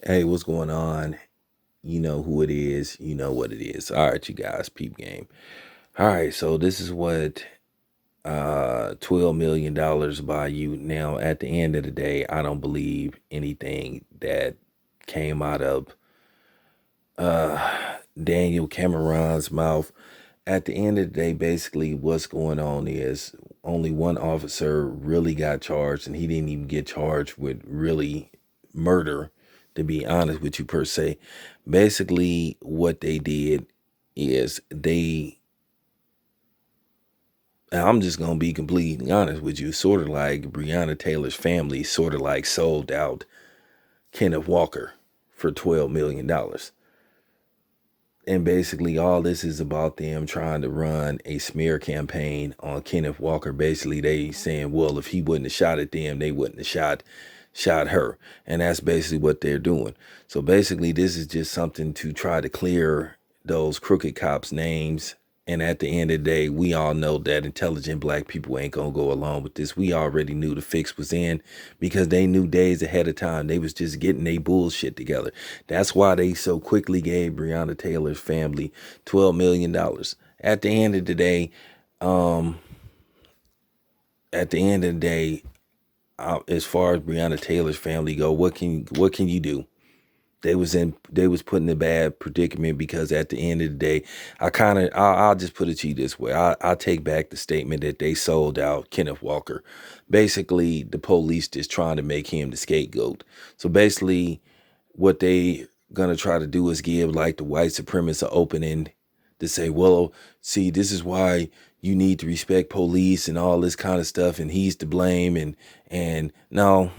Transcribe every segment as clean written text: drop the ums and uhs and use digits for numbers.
Hey, what's going on? You know who it is. You know what it is. All right, you guys, peep game. All right, so this is what $12 million buy you. Now, at the end of the day, I don't believe anything that came out of Daniel Cameron's mouth. At the end of the day, basically what's going on is only one officer really got charged, and he didn't even get charged with really murder, to be honest with you, per se. Basically, what they did is I'm just gonna be completely honest with you, sort of like Breonna Taylor's family sort of like sold out Kenneth Walker for $12 million. And basically, all this is about them trying to run a smear campaign on Kenneth Walker. Basically, they saying, well, if he wouldn't have shot at them, they wouldn't have shot her. And that's basically what they're doing. So basically, this is just something to try to clear those crooked cops' names. And at the end of the day, we all know that intelligent black people ain't gonna go along with this. We already knew the fix was in because they knew days ahead of time. They was just getting their bullshit together. That's why they so quickly gave Breonna Taylor's family $12 million. At the end of the day, um, at the end of the day, as far as Breonna Taylor's family go, what can you do? They was put in a bad predicament because at the end of the day, I'll just put it to you this way. I'll take back the statement that they sold out Kenneth Walker. Basically, the police just trying to make him the scapegoat. So basically, what they gonna try to do is give like the white supremacists an opening to say, well, see, this is why you need to respect police and all this kind of stuff, and he's to blame. And no,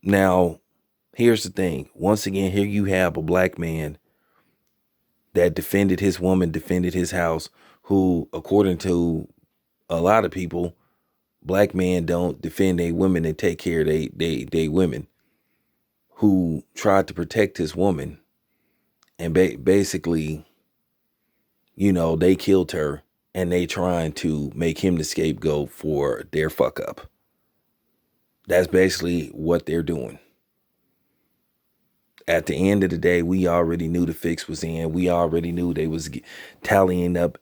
now here's the thing. Once again, here you have a black man that defended his woman, defended his house, who, according to a lot of people, black men don't defend their women and take care of they women, who tried to protect his woman and basically, they killed her and they trying to make him the scapegoat for their fuck up. That's basically what they're doing. At the end of the day, we already knew the fix was in. We already knew they was tallying up,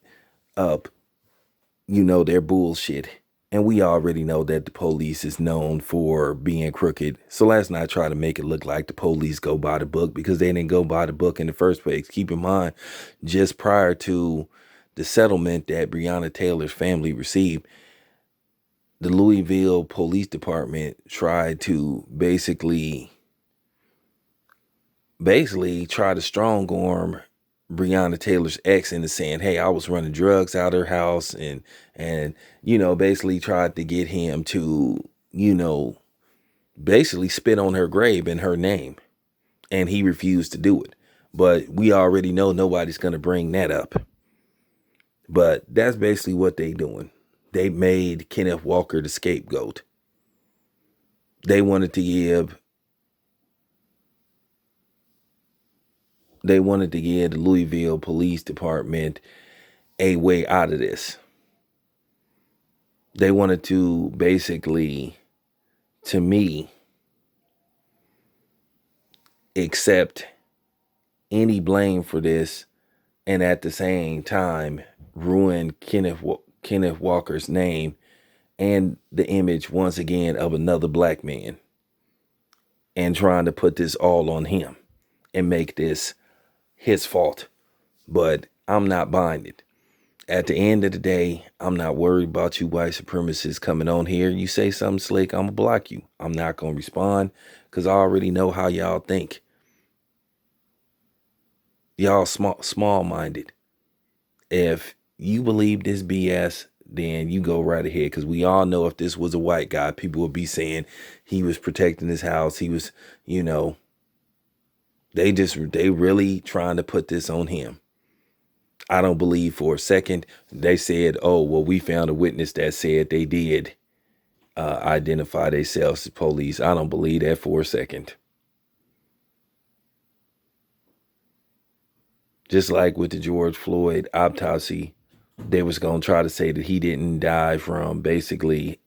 their bullshit. And we already know that the police is known for being crooked. So let's not try to make it look like the police go by the book, because they didn't go by the book in the first place. Keep in mind, just prior to the settlement that Breonna Taylor's family received, the Louisville Police Department tried to basically try to strong arm Breonna Taylor's ex into saying, hey, I was running drugs out of her house, and basically tried to get him to, basically spit on her grave in her name. And he refused to do it. But we already know nobody's gonna bring that up. But that's basically what they doing. They made Kenneth Walker the scapegoat. They wanted to give the Louisville Police Department a way out of this. They wanted to basically, to me, accept any blame for this, and at the same time ruin Kenneth Walker's name and the image once again of another black man, and trying to put this all on him and make this his fault. But I'm not buying it. At the end of the day, I'm not worried about you white supremacists coming on here. You say something slick, I'm going to block you. I'm not going to respond because I already know how y'all think. Y'all small-minded. If you believe this BS, then you go right ahead, because we all know if this was a white guy, people would be saying he was protecting his house. He was, they really trying to put this on him. I don't believe for a second they said, oh, well, we found a witness that said they did identify themselves as police. I don't believe that for a second. Just like with the George Floyd autopsy, they was going to try to say that he didn't die from basically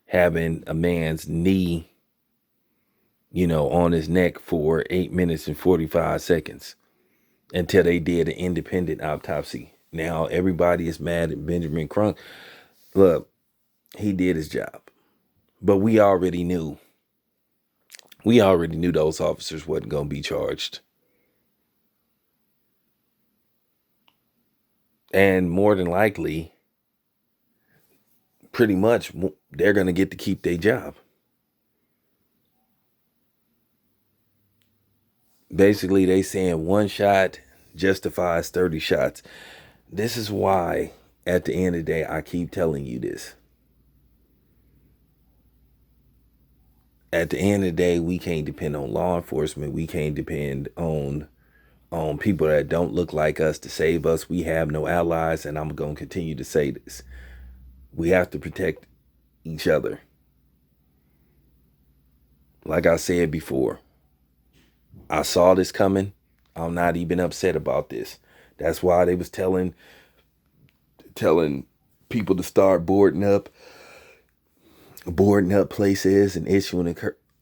having a man's knee on his neck for 8 minutes and 45 seconds until they did an independent autopsy. Now everybody is mad at Benjamin Crump. Look, he did his job. But we already knew those officers wasn't going to be charged. And more than likely, pretty much, they're going to get to keep their job. Basically, they saying one shot justifies 30 shots. This is why, at the end of the day, I keep telling you this. At the end of the day, we can't depend on law enforcement. We can't depend on people that don't look like us to save us. We have no allies, and I'm going to continue to say this. We have to protect each other. Like I said before, I saw this coming. I'm not even upset about this. That's why they was telling people to start boarding up places and issuing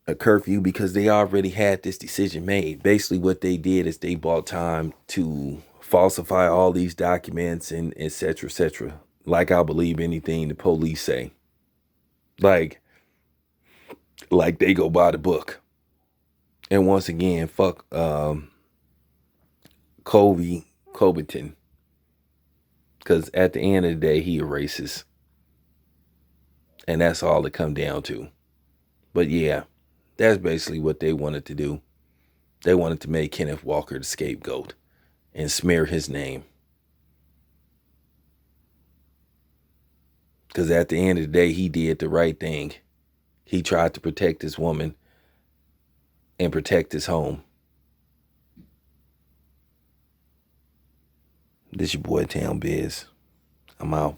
a curfew, because they already had this decision made. Basically what they did is they bought time to falsify all these documents and et cetera, et cetera. Like, I believe anything the police say. Like they go by the book. And once again, fuck Covington. Because at the end of the day, he a racist. And that's all it come down to. But yeah, that's basically what they wanted to do. They wanted to make Kenneth Walker the scapegoat and smear his name. Because at the end of the day, he did the right thing. He tried to protect his woman and protect his home. This your boy Town Biz. I'm out.